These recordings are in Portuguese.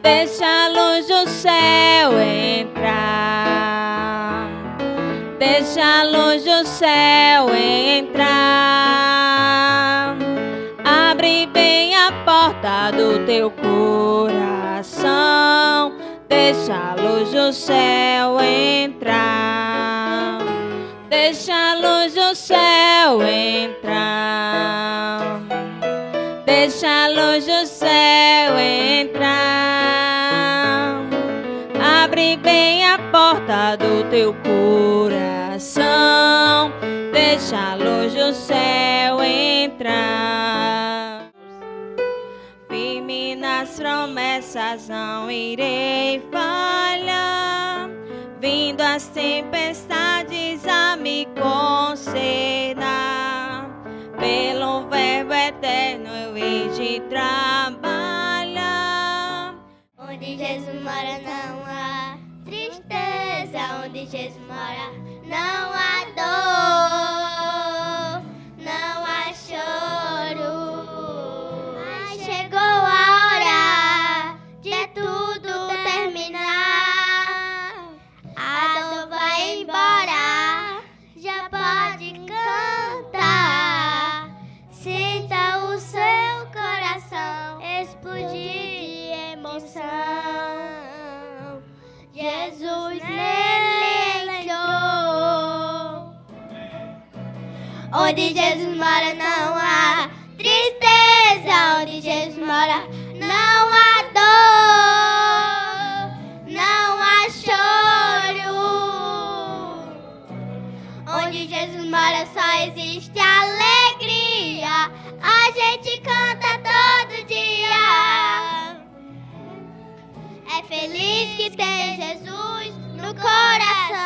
Deixa a luz do céu entrar. Deixa a luz do céu entrar. Abre bem a porta do teu coração. Deixa a luz do céu entrar. Deixa a luz do céu entrar. Deixa a luz do céu entrar. Abre bem a porta do teu coração. Deixa a luz do céu entrar. Firme nas promessas, não irei falhar. Vindo as tempestades a me consertar, pelo verbo eterno eu hei de trabalhar. Onde Jesus mora não há tristeza, onde Jesus mora não há dor, não há choro. Mas chegou a hora de tudo terminar, a dor vai embora, já pode cantar. Sinta o seu coração explodir de emoção. Jesus nele entrou. Onde Jesus mora não há tristeza, onde Jesus mora não há dor, não há choro. Onde Jesus mora só existe alegria, a gente canta todo dia. É feliz que tem Jesus no coração.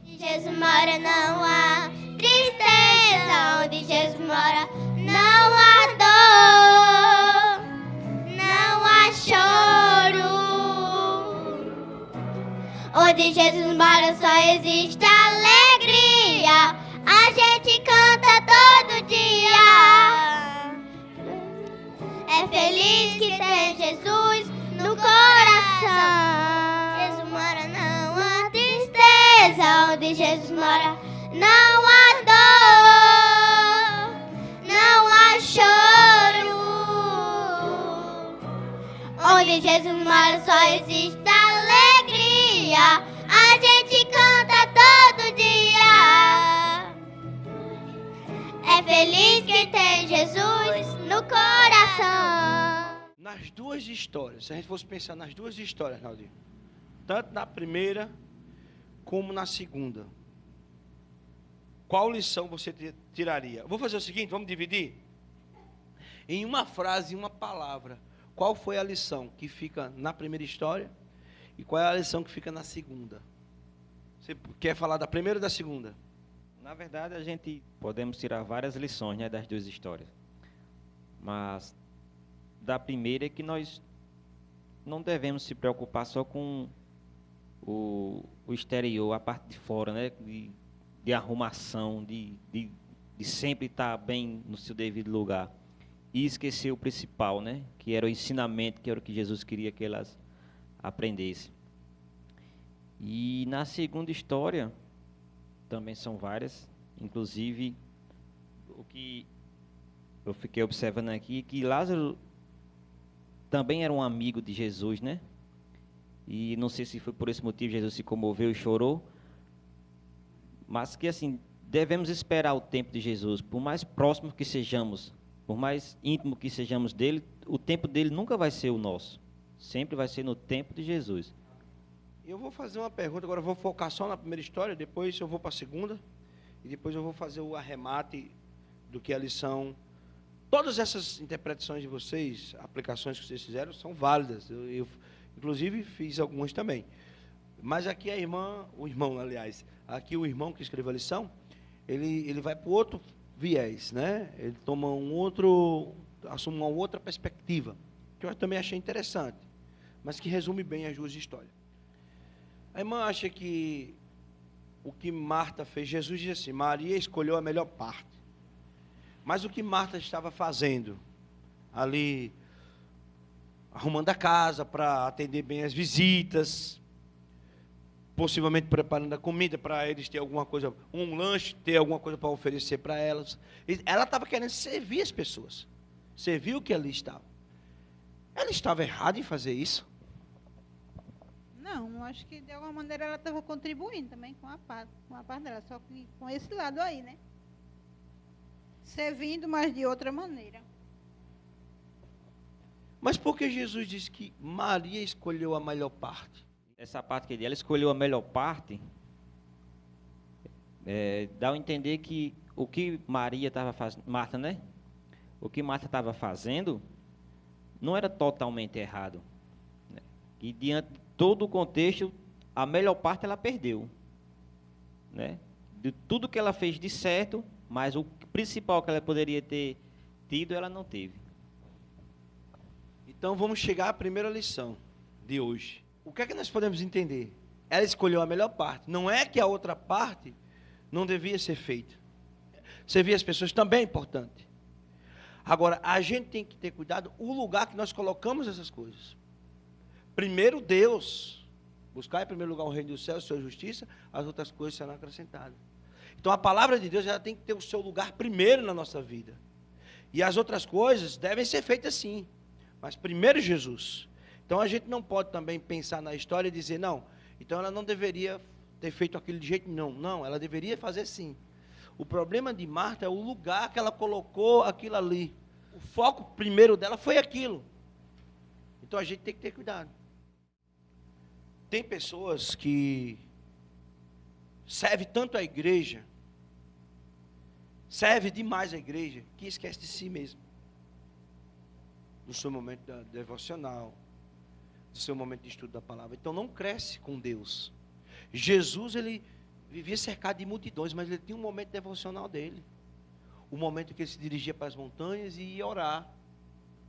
Onde Jesus mora não há tristeza, onde Jesus mora não há dor, não há choro. Onde Jesus mora só existe alegria, a gente canta todo dia. É feliz que tem Jesus no coração. Jesus mora não há tristeza, onde Jesus mora não há dor, não há choro. Onde Jesus mora só existe alegria, a gente canta todo dia. É feliz que tem Jesus no coração. Nas duas histórias, se a gente fosse pensar nas duas histórias, Naldinho, tanto na primeira como na segunda, qual lição você tiraria? Vou fazer o seguinte, vamos dividir? Em uma frase, em uma palavra, qual foi a lição que fica na primeira história e qual é a lição que fica na segunda? Você quer falar da primeira ou da segunda? Na verdade, a gente podemos tirar várias lições, né, das duas histórias. Mas da primeira é que nós não devemos se preocupar só com o exterior, a parte de fora, né, de arrumação, de sempre estar bem no seu devido lugar. E esquecer o principal, né, que era o ensinamento, que era o que Jesus queria que elas aprendessem. E na segunda história, também são várias, inclusive o que eu fiquei observando aqui, que Lázaro também era um amigo de Jesus, né? E não sei se foi por esse motivo Jesus se comoveu e chorou, mas que assim, devemos esperar o tempo de Jesus, por mais próximos que sejamos, por mais íntimo que sejamos dele, o tempo dele nunca vai ser o nosso, sempre vai ser no tempo de Jesus. Eu vou fazer uma pergunta, agora eu vou focar só na primeira história, depois eu vou para a segunda, e depois eu vou fazer o arremate do que a lição. Todas essas interpretações de vocês, aplicações que vocês fizeram, são válidas. Eu inclusive, fiz algumas também. Mas aqui a irmã, o irmão, aliás, aqui o irmão que escreveu a lição, ele vai para o outro viés, né? Ele toma assume uma outra perspectiva, que eu também achei interessante, mas que resume bem as duas histórias. A irmã acha que o que Marta fez, Jesus diz assim, Maria escolheu a melhor parte. Mas o que Marta estava fazendo ali, arrumando a casa para atender bem as visitas, possivelmente preparando a comida para eles ter alguma coisa, um lanche, ter alguma coisa para oferecer para elas. Ela estava querendo servir as pessoas, servir o que ali estava. Ela estava errada em fazer isso? Não, acho que de alguma maneira ela estava contribuindo também com a parte dela, só que com esse lado aí, né? Servindo, mas de outra maneira. Mas por que Jesus disse que Maria escolheu a melhor parte? Essa parte que ela escolheu a melhor parte, dá a entender que o que Maria estava fazendo, Marta, né? O que Marta estava fazendo não era totalmente errado, né? E diante de todo o contexto, a melhor parte ela perdeu, né? De tudo que ela fez de certo, mas o principal que ela poderia ter tido, ela não teve. Então vamos chegar à primeira lição de hoje. O que é que nós podemos entender? Ela escolheu a melhor parte. Não é que a outra parte não devia ser feita. Servir as pessoas também é importante. Agora, a gente tem que ter cuidado o lugar que nós colocamos essas coisas. Primeiro Deus, buscar em primeiro lugar o reino dos céus, sua justiça, as outras coisas serão acrescentadas. Então a palavra de Deus ela tem que ter o seu lugar primeiro na nossa vida. E as outras coisas devem ser feitas sim. Mas primeiro Jesus. Então a gente não pode também pensar na história e dizer, não, então ela não deveria ter feito aquilo de jeito nenhum. Não, ela deveria fazer sim. O problema de Marta é o lugar que ela colocou aquilo ali. O foco primeiro dela foi aquilo. Então a gente tem que ter cuidado. Tem pessoas que servem tanto a igreja, serve demais a igreja, que esquece de si mesmo. Do seu momento devocional, do seu momento de estudo da palavra. Então não cresce com Deus. Jesus, ele vivia cercado de multidões, mas ele tinha um momento devocional dele. O momento que ele se dirigia para as montanhas e ia orar.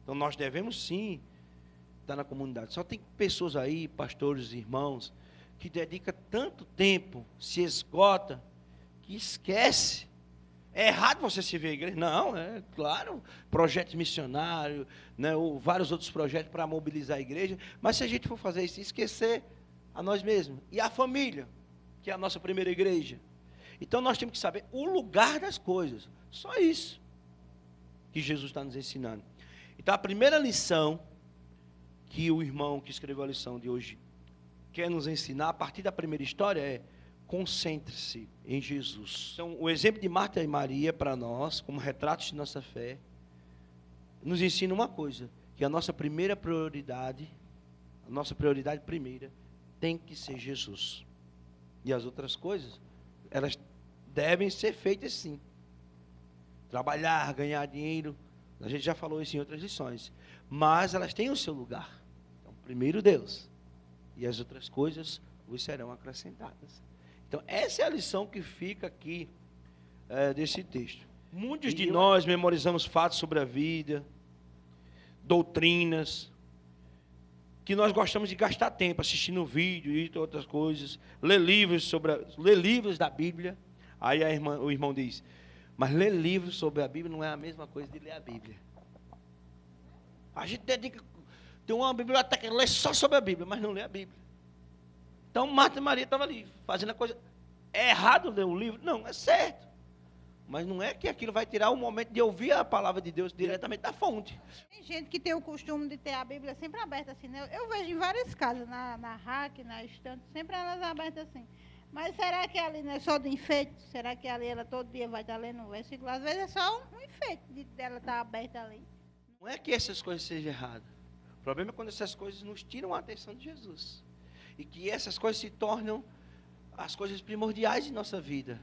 Então nós devemos sim estar na comunidade. Só tem pessoas aí, pastores, irmãos, que dedicam tanto tempo, se esgota, que esquece. É errado você se ver a igreja? Não, é claro, projetos missionários, né, ou vários outros projetos para mobilizar a igreja, mas se a gente for fazer isso, esquecer a nós mesmos e a família, que é a nossa primeira igreja. Então nós temos que saber o lugar das coisas, só isso que Jesus está nos ensinando. Então a primeira lição que o irmão que escreveu a lição de hoje quer nos ensinar, a partir da primeira história, é: concentre-se em Jesus. Então, o exemplo de Marta e Maria, para nós, como retratos de nossa fé, nos ensina uma coisa, que a nossa primeira prioridade, a nossa prioridade primeira, tem que ser Jesus. E as outras coisas, elas devem ser feitas sim. Trabalhar, ganhar dinheiro, a gente já falou isso em outras lições, mas elas têm o seu lugar. Então, primeiro Deus, e as outras coisas vos serão acrescentadas. Então, essa é a lição que fica aqui desse texto. Muitos de nós memorizamos fatos sobre a vida, doutrinas, que nós gostamos de gastar tempo assistindo vídeo e outras coisas, ler livros da Bíblia. Aí o irmão diz, mas ler livros sobre a Bíblia não é a mesma coisa de ler a Bíblia. A gente dedica, tem uma biblioteca que lê só sobre a Bíblia, mas não lê a Bíblia. Então, Marta e Maria estavam ali, fazendo a coisa. É errado ler o livro? Não, é certo. Mas não é que aquilo vai tirar o momento de ouvir a palavra de Deus diretamente da fonte. Tem gente que tem o costume de ter a Bíblia sempre aberta assim, né? Eu vejo em várias casas, na rack, na estante, sempre elas abertas assim. Mas será que ali não é só do enfeite? Será que ali ela todo dia vai estar lendo um versículo? Às vezes é só um enfeite dela estar aberta ali. Não é que essas coisas sejam erradas. O problema é quando essas coisas nos tiram a atenção de Jesus. E que essas coisas se tornam as coisas primordiais de nossa vida.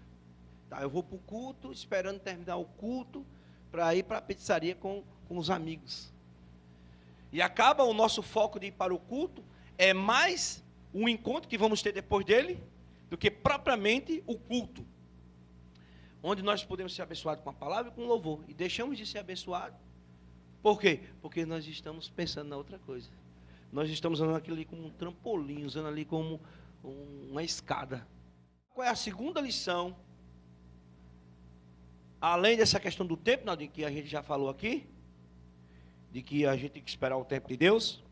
Tá, eu vou para o culto, esperando terminar o culto, para ir para a pizzaria com os amigos. E acaba o nosso foco de ir para o culto, é mais um encontro que vamos ter depois dele, do que propriamente o culto. Onde nós podemos ser abençoados com a palavra e com o louvor. E deixamos de ser abençoados. Por quê? Porque nós estamos pensando na outra coisa. Nós estamos usando aquilo ali como um trampolim, usando ali como uma escada. Qual é a segunda lição? Além dessa questão do tempo, de que a gente já falou aqui, de que a gente tem que esperar o tempo de Deus,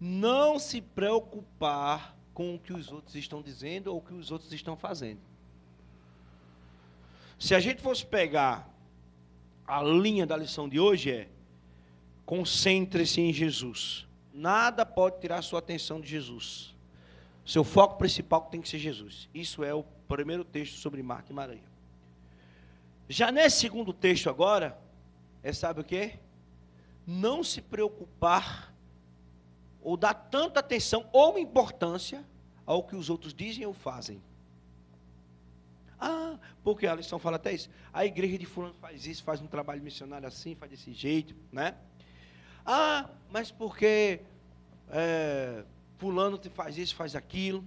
não se preocupar com o que os outros estão dizendo ou o que os outros estão fazendo. Se a gente fosse pegar a linha da lição de hoje concentre-se em Jesus. Nada pode tirar a sua atenção de Jesus. Seu foco principal tem que ser Jesus. Isso é o primeiro texto sobre Marta e Maria. Já nesse segundo texto agora, sabe o quê? Não se preocupar ou dar tanta atenção ou importância ao que os outros dizem ou fazem. Porque a lição fala até isso. A igreja de fulano faz isso, faz um trabalho missionário assim, faz desse jeito, né? Mas porque fulano faz isso, faz aquilo.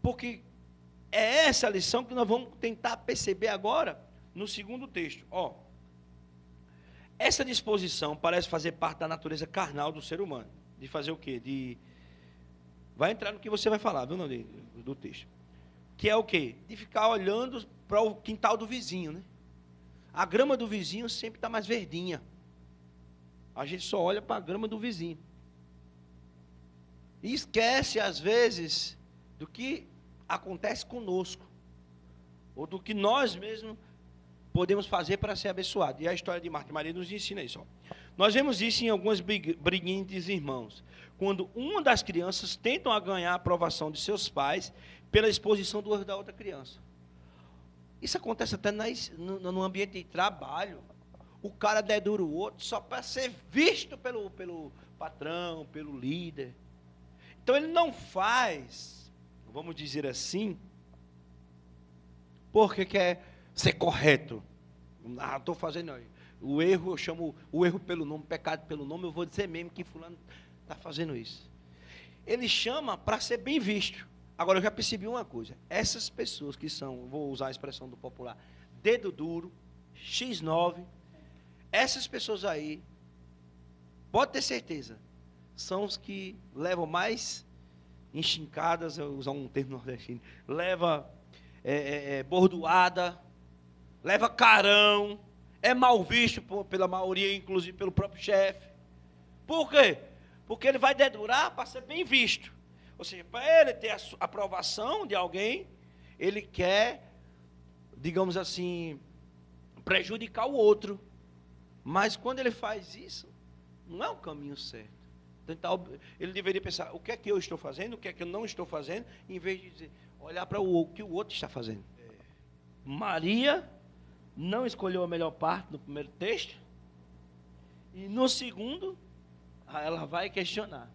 Porque é essa a lição que nós vamos tentar perceber agora no segundo texto. Essa disposição parece fazer parte da natureza carnal do ser humano. De fazer o quê? Vai entrar no que você vai falar, viu, Nandinho, do texto. Que é o quê? De ficar olhando para o quintal do vizinho, né? A grama do vizinho sempre está mais verdinha. A gente só olha para a grama do vizinho. E esquece, às vezes, do que acontece conosco. Ou do que nós mesmos podemos fazer para ser abençoados. E a história de Marta e Maria nos ensina isso. Nós vemos isso em algumas briguinhas de irmãos. Quando uma das crianças tentam ganhar a aprovação de seus pais pela exposição da outra criança. Isso acontece até no ambiente de trabalho. O cara dedura o outro só para ser visto pelo patrão, pelo líder. Então ele não faz, vamos dizer assim, porque quer ser correto. Estou fazendo o erro, eu chamo o erro pelo nome, pecado pelo nome, eu vou dizer mesmo que fulano está fazendo isso. Ele chama para ser bem visto. Agora, eu já percebi uma coisa. Essas pessoas que são, vou usar a expressão do popular, dedo duro, X9, essas pessoas aí, pode ter certeza, são os que levam mais enchincadas, eu vou usar um termo nordestino, leva bordoada, leva carão, é mal visto pela maioria, inclusive pelo próprio chefe. Por quê? Porque ele vai dedurar para ser bem visto. Ou seja, para ele ter a aprovação de alguém, ele quer, digamos assim, prejudicar o outro. Mas quando ele faz isso, não é o caminho certo. Ele deveria pensar, o que é que eu estou fazendo, o que é que eu não estou fazendo, em vez de dizer, olhar para o que o outro está fazendo. Maria não escolheu a melhor parte no primeiro texto, e no segundo, ela vai questionar.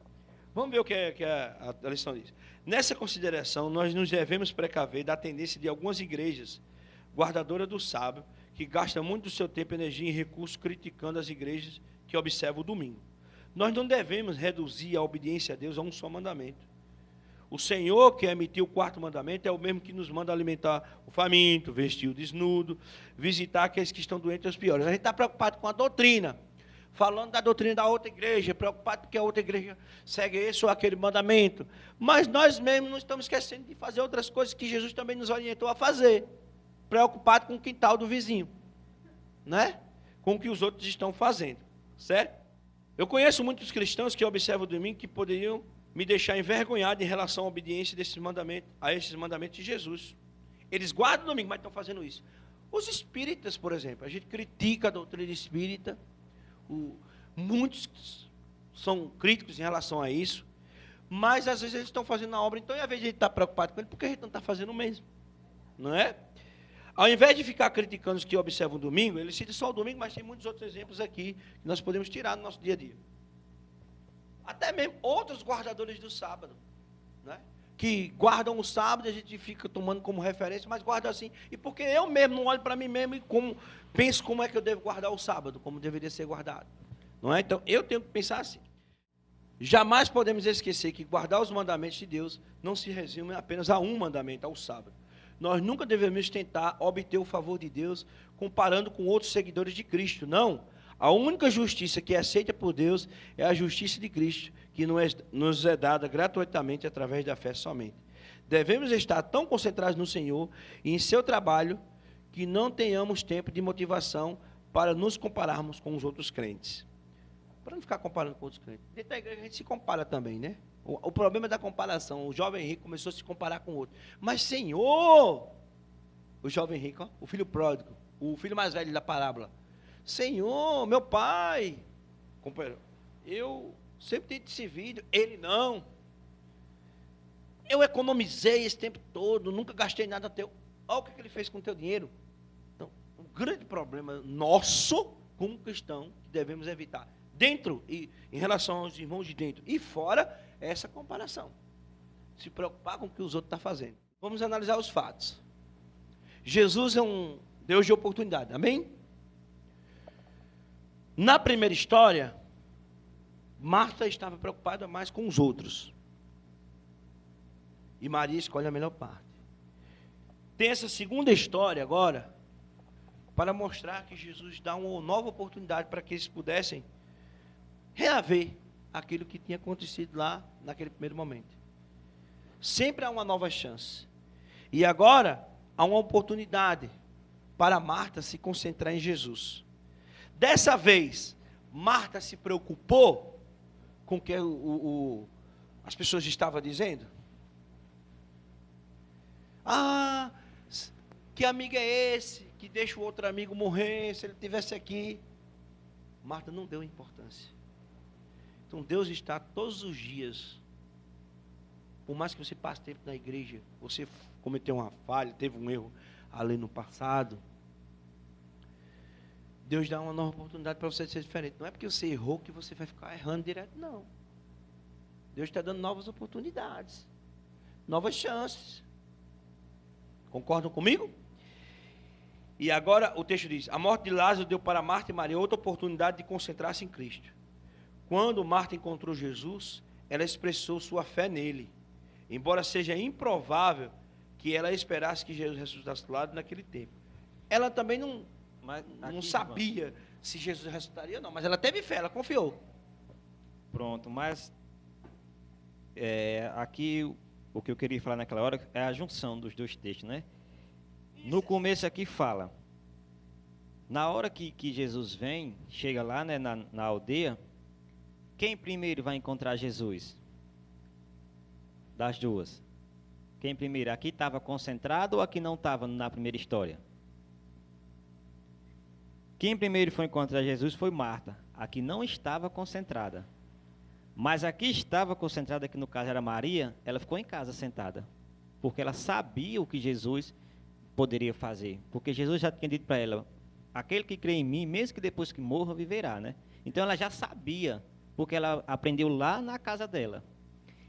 Vamos ver o que a lição diz. Nessa consideração, nós nos devemos precaver da tendência de algumas igrejas, guardadoras do sábado, que gastam muito do seu tempo, energia e recursos criticando as igrejas que observam o domingo. Nós não devemos reduzir a obediência a Deus a um só mandamento. O Senhor que emitiu o quarto mandamento é o mesmo que nos manda alimentar o faminto, vestir o desnudo, visitar aqueles que estão doentes e os piores. A gente está preocupado com a doutrina, falando da doutrina da outra igreja, preocupado que a outra igreja segue esse ou aquele mandamento. Mas nós mesmos não estamos esquecendo de fazer outras coisas que Jesus também nos orientou a fazer. Preocupado com o quintal do vizinho, né? Com o que os outros estão fazendo, certo? Eu conheço muitos cristãos que observam o domingo que poderiam me deixar envergonhado em relação à obediência desses mandamentos, a esses mandamentos de Jesus. Eles guardam o domingo, mas estão fazendo isso. Os espíritas, por exemplo, a gente critica a doutrina espírita, muitos são críticos em relação a isso, mas às vezes eles estão fazendo a obra, então ao invés de a gente estar preocupado com ele, por que a gente não está fazendo o mesmo? Não é? Ao invés de ficar criticando os que observam o domingo, ele cita só o domingo, mas tem muitos outros exemplos aqui que nós podemos tirar no nosso dia a dia. Até mesmo outros guardadores do sábado, né? Que guardam o sábado, a gente fica tomando como referência, mas guarda assim. E porque eu mesmo não olho para mim mesmo e penso como é que eu devo guardar o sábado, como deveria ser guardado. Não é? Então, eu tenho que pensar assim. Jamais podemos esquecer que guardar os mandamentos de Deus não se resume apenas a um mandamento, ao sábado. Nós nunca devemos tentar obter o favor de Deus comparando com outros seguidores de Cristo. Não. A única justiça que é aceita por Deus é a justiça de Cristo, que nos é dada gratuitamente através da fé somente. Devemos estar tão concentrados no Senhor e em seu trabalho que não tenhamos tempo de motivação para nos compararmos com os outros crentes. Para não ficar comparando com outros crentes. Dentro da igreja a gente se compara também, né? O problema é da comparação. O jovem rico começou a se comparar com o outro. Mas, Senhor, o jovem rico, ó, o filho pródigo, o filho mais velho da parábola. Senhor, meu pai, companheiro, eu sempre tenho te servido, ele não. Eu economizei esse tempo todo, nunca gastei nada teu. Olha o que ele fez com o teu dinheiro. Então, o grande problema nosso, como cristão, que devemos evitar, dentro e em relação aos irmãos de dentro e fora, é essa comparação. Se preocupar com o que os outros estão fazendo. Vamos analisar os fatos. Jesus é um Deus de oportunidade, amém? Na primeira história, Marta estava preocupada mais com os outros. E Maria escolhe a melhor parte. Tem essa segunda história agora, para mostrar que Jesus dá uma nova oportunidade para que eles pudessem reaver aquilo que tinha acontecido lá naquele primeiro momento. Sempre há uma nova chance. E agora há uma oportunidade para Marta se concentrar em Jesus. Dessa vez, Marta se preocupou com o que as pessoas estavam dizendo. Ah, que amigo é esse que deixa o outro amigo morrer se ele estivesse aqui? Marta não deu importância. Então Deus está todos os dias, por mais que você passe tempo na igreja, você cometeu uma falha, teve um erro ali no passado, Deus dá uma nova oportunidade para você ser diferente. Não é porque você errou que você vai ficar errando direto, não. Deus está dando novas oportunidades, novas chances. Concordam comigo? E agora o texto diz: a morte de Lázaro deu para Marta e Maria outra oportunidade de concentrar-se em Cristo. Quando Marta encontrou Jesus, ela expressou sua fé nele, embora seja improvável que ela esperasse que Jesus ressuscitasse do lado naquele tempo. Ela também não sabia se Jesus ressuscitaria, não, mas ela teve fé, ela confiou. Pronto, mas aqui o que eu queria falar naquela hora é a junção dos dois textos, né? No começo aqui fala, na hora que Jesus vem, chega lá, né, na aldeia, quem primeiro vai encontrar Jesus? Das duas. Quem primeiro? Aqui estava concentrado ou aqui não estava na primeira história? Quem primeiro foi encontrar Jesus foi Marta. Aqui não estava concentrada. Mas aqui estava concentrada, que no caso era Maria, ela ficou em casa sentada. Porque ela sabia o que Jesus poderia fazer. Porque Jesus já tinha dito para ela, aquele que crê em mim, mesmo que depois que morra, viverá, né? Então ela já sabia, porque ela aprendeu lá na casa dela.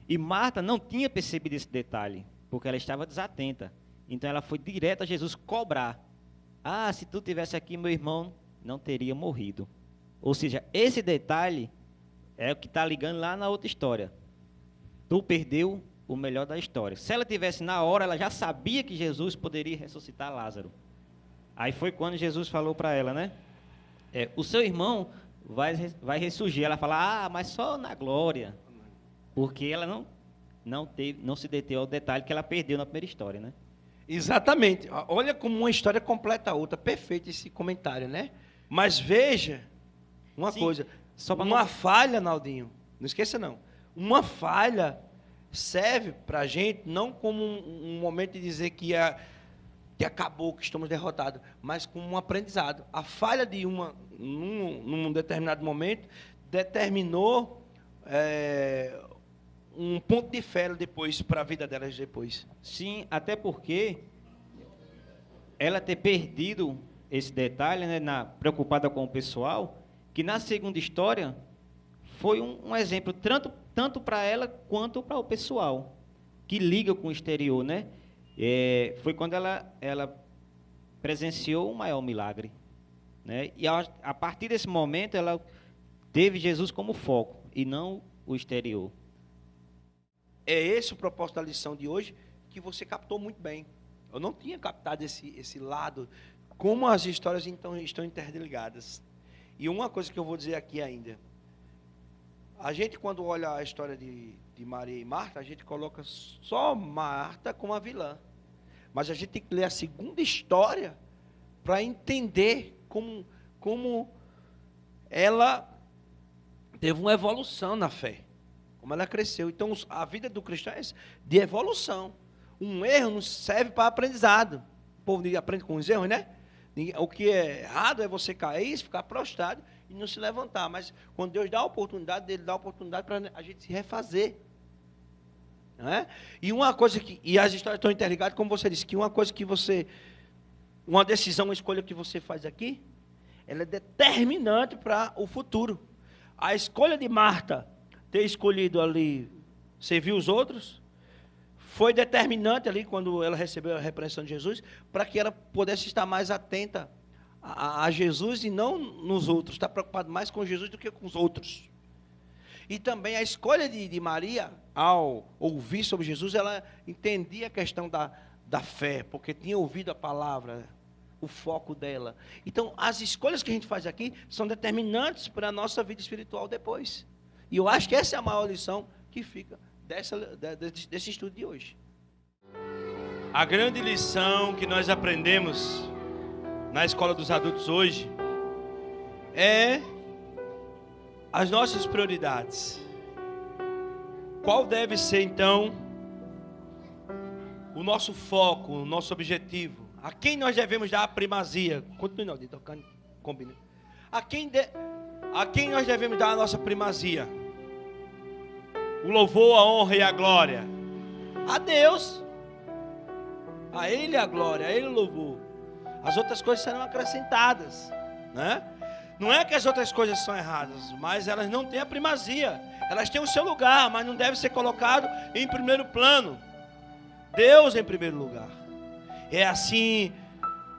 E Marta não tinha percebido esse detalhe, porque ela estava desatenta. Então ela foi direto a Jesus cobrar. Ah, se tu tivesse aqui, meu irmão não teria morrido. Ou seja, esse detalhe é o que está ligando lá na outra história. Tu perdeu o melhor da história. Se ela tivesse na hora, ela já sabia que Jesus poderia ressuscitar Lázaro. Aí foi quando Jesus falou para ela, né? O seu irmão vai ressurgir. Ela fala, mas só na glória. Porque ela não se deteve ao detalhe que ela perdeu na primeira história, né? Exatamente. Olha como uma história completa a outra. Perfeito esse comentário, né? Mas veja uma coisa. Uma falha, Naldinho, não esqueça não. Uma falha serve para a gente não como um momento de dizer que acabou, que estamos derrotados, mas como um aprendizado. A falha de num determinado momento determinou um ponto de fé depois para a vida delas depois. Sim, até porque ela ter perdido esse detalhe, né, preocupada com o pessoal, que na segunda história foi um exemplo tanto para ela quanto para o pessoal que liga com o exterior, né? Foi quando ela presenciou o maior milagre, né? E a partir desse momento ela teve Jesus como foco e não o exterior. É esse o propósito da lição de hoje, que você captou muito bem. Eu não tinha captado esse lado, como as histórias então estão interligadas. E uma coisa que eu vou dizer aqui ainda, a gente quando olha a história de Maria e Marta, a gente coloca só Marta como a vilã. Mas a gente tem que ler a segunda história para entender como ela teve uma evolução na fé, como ela cresceu. Então, a vida do cristão é de evolução. Um erro não serve para aprendizado. O povo aprende com os erros, né? O que é errado é você cair, ficar prostrado e não se levantar. Mas quando Deus dá a oportunidade, Ele dá a oportunidade para a gente se refazer. Não é? E uma coisa que... E as histórias estão interligadas, como você disse, que uma coisa que você... Uma decisão, uma escolha que você faz aqui, ela é determinante para o futuro. A escolha de Marta ter escolhido ali servir os outros foi determinante ali, quando ela recebeu a repreensão de Jesus, para que ela pudesse estar mais atenta a Jesus e não nos outros, estar preocupado mais com Jesus do que com os outros. E também a escolha de Maria, ao ouvir sobre Jesus, ela entendia a questão da fé, porque tinha ouvido a palavra, o foco dela. Então, as escolhas que a gente faz aqui são determinantes para a nossa vida espiritual depois. E eu acho que essa é a maior lição que fica desse estudo de hoje. A grande lição que nós aprendemos na escola dos adultos hoje é as nossas prioridades. Qual deve ser, então, o nosso foco, o nosso objetivo? A quem nós devemos dar a primazia? Continue, não, tocando, combina. A quem nós devemos dar a nossa primazia? O louvor, a honra e a glória? A Deus. A Ele a glória, a Ele o louvor. As outras coisas serão acrescentadas, né? Não é que as outras coisas são erradas, mas elas não têm a primazia. Elas têm o seu lugar, mas não deve ser colocado em primeiro plano. Deus em primeiro lugar. É assim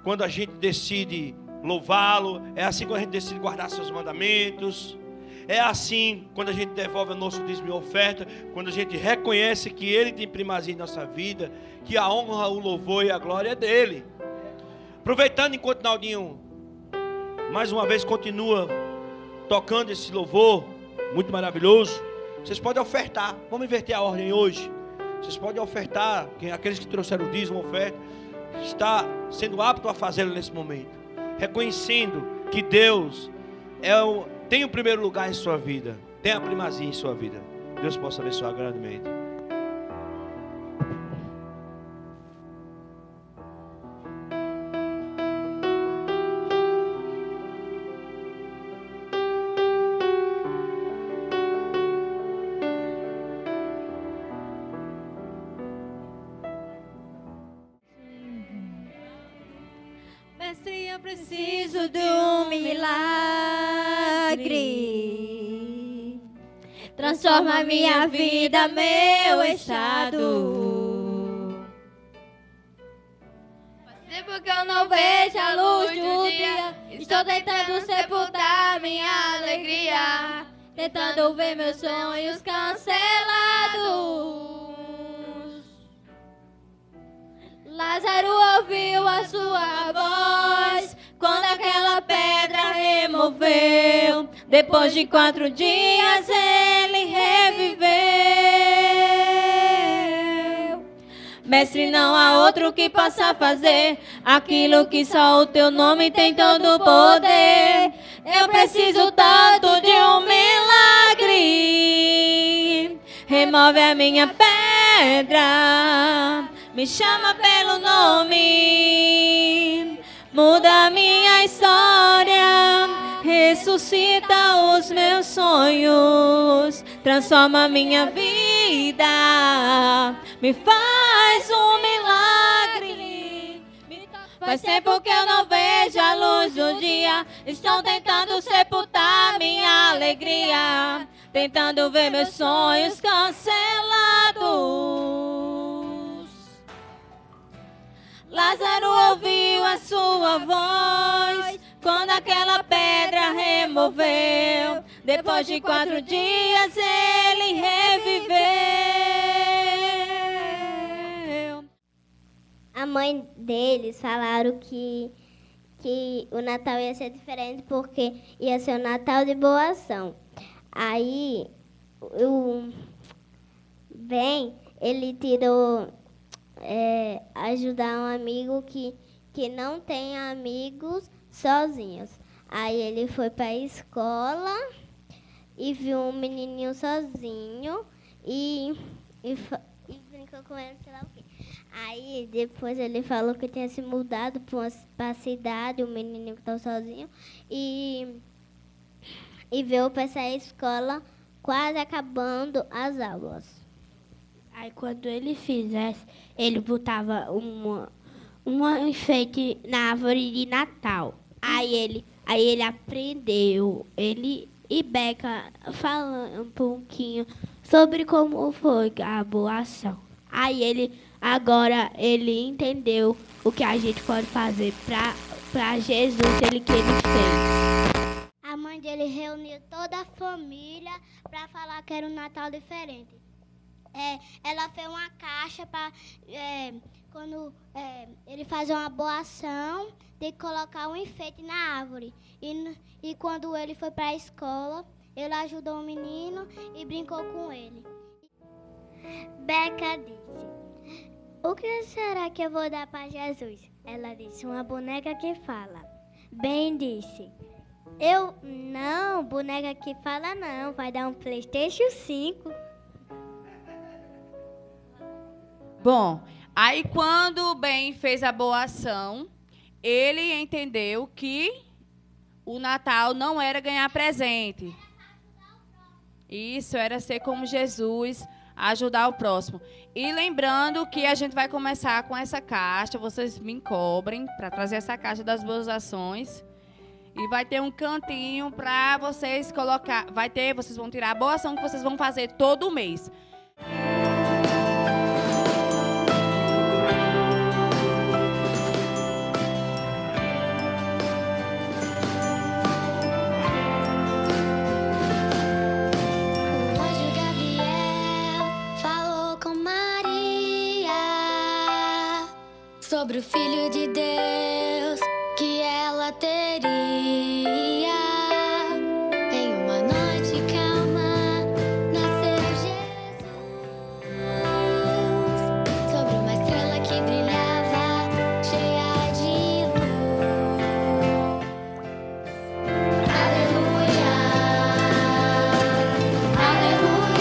quando a gente decide louvá-lo, é assim quando a gente decide guardar seus mandamentos, é assim quando a gente devolve o nosso dízimo e oferta, quando a gente reconhece que Ele tem primazia em nossa vida, que a honra, o louvor e a glória é dEle. Aproveitando enquanto Naldinho mais uma vez continua tocando esse louvor muito maravilhoso, vocês podem ofertar. Vamos inverter a ordem hoje. Vocês podem ofertar, aqueles que trouxeram o dízimo, oferta, está sendo apto a fazê-lo nesse momento, reconhecendo que Deus tem o primeiro lugar em sua vida, tem a primazia em sua vida. Deus possa abençoar grandemente. Mestre, eu preciso de um milagre. Transforma minha vida, meu estado. Faz tempo que eu não vejo a luz do dia. Estou tentando sepultar minha alegria, tentando ver meus sonhos cancelados. Lázaro ouviu a sua voz quando aquela pedra removeu. Depois de 4 dias ele reviveu. Mestre, não há outro que possa fazer aquilo que só o teu nome tem todo o poder. Eu preciso tanto de um milagre. Remove a minha pedra, me chama pelo nome, muda a minha história, ressuscita os meus sonhos, transforma a minha vida, me faz um milagre. Faz tempo que eu não vejo a luz do dia, estão tentando sepultar minha alegria, tentando ver meus sonhos cancelados. Lázaro ouviu a sua voz quando aquela pedra removeu. Depois de 4 dias ele reviveu. A mãe deles falaram que o Natal ia ser diferente porque ia ser um Natal de boa ação. Aí o Ben, ele tirou ajudar um amigo que não tem amigos sozinhos. Aí ele foi para a escola e viu um menininho sozinho e brincou com ele, sei lá o quê. Aí depois ele falou que tinha se mudado para a cidade, o menininho que estava sozinho, e veio para essa escola quase acabando as aulas. Aí quando ele fizesse, ele botava um enfeite na árvore de Natal. Aí ele aprendeu, ele e Beca falando um pouquinho sobre como foi a boa ação. Aí agora ele entendeu o que a gente pode fazer para Jesus, ele que ele fez. A mãe dele reuniu toda a família para falar que era um Natal diferente. Ela fez uma caixa para, quando ele fazer uma boa ação, tem que colocar um enfeite na árvore. E quando ele foi para a escola, ele ajudou o menino e brincou com ele. Beca disse: "O que será que eu vou dar para Jesus?" Ela disse: "Uma boneca que fala." Ben disse: "Eu não, boneca que fala não, vai dar um PlayStation 5. Bom, aí quando o Ben fez a boa ação, ele entendeu que o Natal não era ganhar presente. Isso, era ser como Jesus, ajudar o próximo. E lembrando que a gente vai começar com essa caixa, vocês me cobrem para trazer essa caixa das boas ações. E vai ter um cantinho para vocês colocar, vocês vão tirar a boa ação que vocês vão fazer todo mês. Sobre o Filho de Deus que ela teria. Em uma noite calma nasceu Jesus. Sobre uma estrela que brilhava cheia de luz. Aleluia, aleluia, aleluia.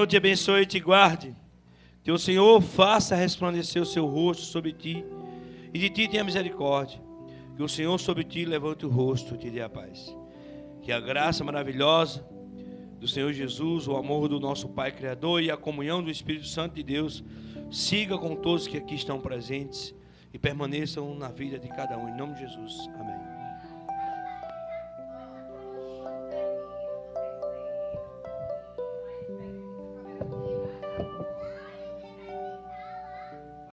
Senhor te abençoe e te guarde. Que o Senhor faça resplandecer o seu rosto sobre ti e de ti tenha misericórdia. Que o Senhor sobre ti levante o rosto e te dê a paz. Que a graça maravilhosa do Senhor Jesus, o amor do nosso Pai Criador e a comunhão do Espírito Santo de Deus siga com todos que aqui estão presentes e permaneçam na vida de cada um. Em nome de Jesus. Amém.